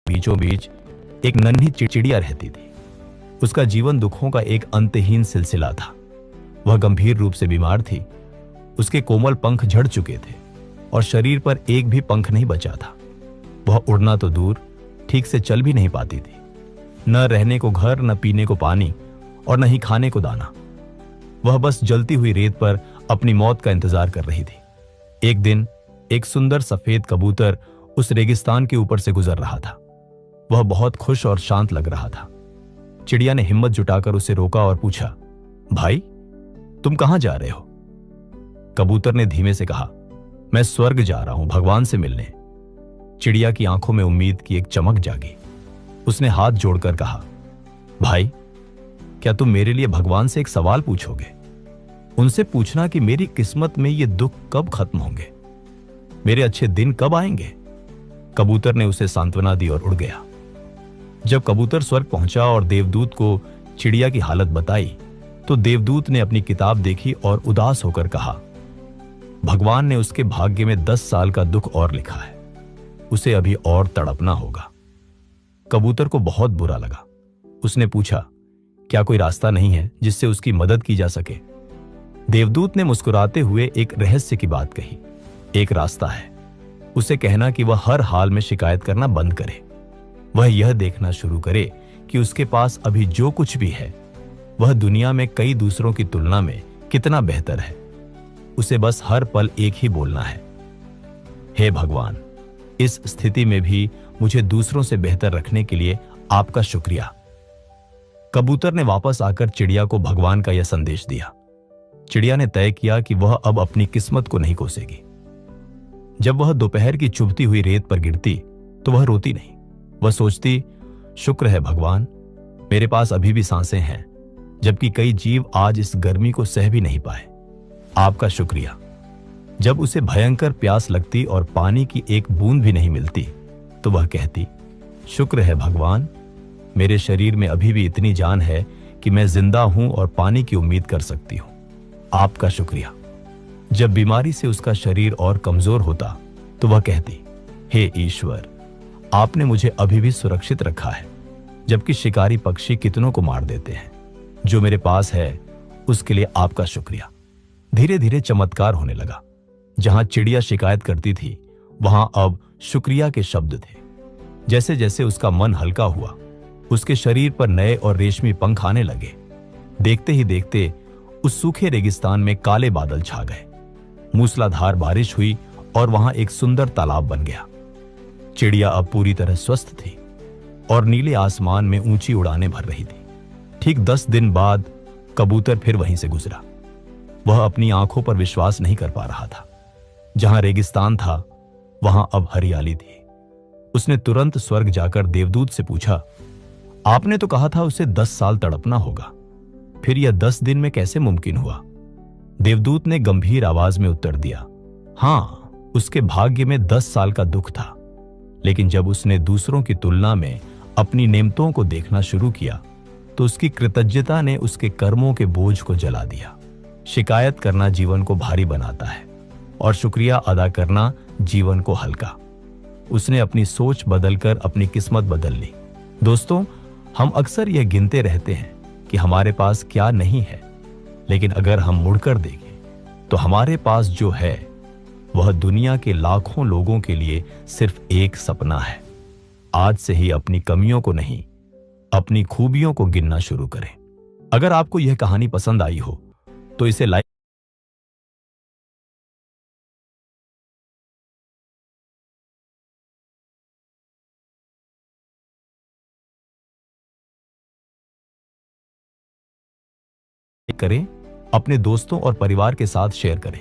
बीचों बीच एक नन्ही चिड़िया रहती थी। उसका जीवन दुखों का एक अंतहीन सिलसिला था। वह गंभीर रूप से बीमार थी। उसके कोमल पंख झड़ चुके थे और शरीर पर एक भी पंख नहीं बचा था। वह उड़ना तो दूर, ठीक से चल भी नहीं पाती थी। न रहने को घर, न पीने को पानी और न ही खाने को दाना। वह बस जलती हुई रेत पर अपनी मौत का इंतजार कर रही थी। एक दिन एक सुंदर सफेद कबूतर उस रेगिस्तान के ऊपर से गुजर रहा था। वह बहुत खुश और शांत लग रहा था। चिड़िया ने हिम्मत जुटाकर उसे रोका और पूछा, भाई, तुम कहां जा रहे हो? कबूतर ने धीमे से कहा, मैं स्वर्ग जा रहा हूं, भगवान से मिलने। चिड़िया की आंखों में उम्मीद की एक चमक जागी। उसने हाथ जोड़कर कहा, भाई, क्या तुम मेरे लिए भगवान से एक सवाल पूछोगे? उनसे पूछना कि मेरी किस्मत में ये दुख कब खत्म होंगे, मेरे अच्छे दिन कब आएंगे। कबूतर ने उसे सांत्वना दी और उड़ गया। जब कबूतर स्वर्ग पहुंचा और देवदूत को चिड़िया की हालत बताई, तो देवदूत ने अपनी किताब देखी और उदास होकर कहा, भगवान ने उसके भाग्य में 10 साल का दुख और लिखा है, उसे अभी और तड़पना होगा। कबूतर को बहुत बुरा लगा। उसने पूछा, क्या कोई रास्ता नहीं है जिससे उसकी मदद की जा सके? देवदूत ने मुस्कुराते हुए एक रहस्य की बात कही, एक रास्ता है। उसे कहना कि वह हर हाल में शिकायत करना बंद करे। वह यह देखना शुरू करे कि उसके पास अभी जो कुछ भी है वह दुनिया में कई दूसरों की तुलना में कितना बेहतर है। उसे बस हर पल एक ही बोलना है, हे भगवान, इस स्थिति में भी मुझे दूसरों से बेहतर रखने के लिए आपका शुक्रिया। कबूतर ने वापस आकर चिड़िया को भगवान का यह संदेश दिया। चिड़िया ने तय किया कि वह अब अपनी किस्मत को नहीं कोसेगी। जब वह दोपहर की चुभती हुई रेत पर गिरती तो वह रोती नहीं। वह सोचती, शुक्र है भगवान, मेरे पास अभी भी सांसें हैं, जबकि कई जीव आज इस गर्मी को सह भी नहीं पाए। आपका शुक्रिया। जब उसे भयंकर प्यास लगती और पानी की एक बूंद भी नहीं मिलती, तो वह कहती, शुक्र है भगवान, मेरे शरीर में अभी भी इतनी जान है कि मैं जिंदा हूं और पानी की उम्मीद कर सकती हूं। आपका शुक्रिया। जब बीमारी से उसका शरीर और कमजोर होता, तो वह कहती, हे ईश्वर, आपने मुझे अभी भी सुरक्षित रखा है, जबकि शिकारी पक्षी कितनों को मार देते हैं। जो मेरे पास है उसके लिए आपका शुक्रिया। धीरे धीरे चमत्कार होने लगा। जहां चिड़िया शिकायत करती थी, वहां अब शुक्रिया के शब्द थे। जैसे जैसे उसका मन हल्का हुआ, उसके शरीर पर नए और रेशमी पंख आने लगे। देखते ही देखते उस सूखे रेगिस्तान में काले बादल छा गए। मूसलाधार बारिश हुई और वहां एक सुंदर तालाब बन गया। चिड़िया अब पूरी तरह स्वस्थ थी और नीले आसमान में ऊंची उड़ानें भर रही थी। ठीक 10 दिन बाद कबूतर फिर वहीं से गुजरा। वह अपनी आंखों पर विश्वास नहीं कर पा रहा था। जहां रेगिस्तान था, वहां अब हरियाली थी। उसने तुरंत स्वर्ग जाकर देवदूत से पूछा, आपने तो कहा था उसे 10 साल तड़पना होगा, फिर यह 10 दिन में कैसे मुमकिन हुआ? देवदूत ने गंभीर आवाज में उत्तर दिया, हां, उसके भाग्य में 10 साल का दुख था, लेकिन जब उसने दूसरों की तुलना में अपनी नेमतों को देखना शुरू किया, तो उसकी कृतज्ञता ने उसके कर्मों के बोझ को जला दिया। शिकायत करना जीवन को भारी बनाता है और शुक्रिया अदा करना जीवन को हल्का। उसने अपनी सोच बदलकर अपनी किस्मत बदल ली। दोस्तों, हम अक्सर यह गिनते रहते हैं कि हमारे पास क्या नहीं है, लेकिन अगर हम मुड़कर देखें तो हमारे पास जो है वह दुनिया के लाखों लोगों के लिए सिर्फ एक सपना है। आज से ही अपनी कमियों को नहीं, अपनी खूबियों को गिनना शुरू करें। अगर आपको यह कहानी पसंद आई हो तो इसे लाइक करें, अपने दोस्तों और परिवार के साथ शेयर करें।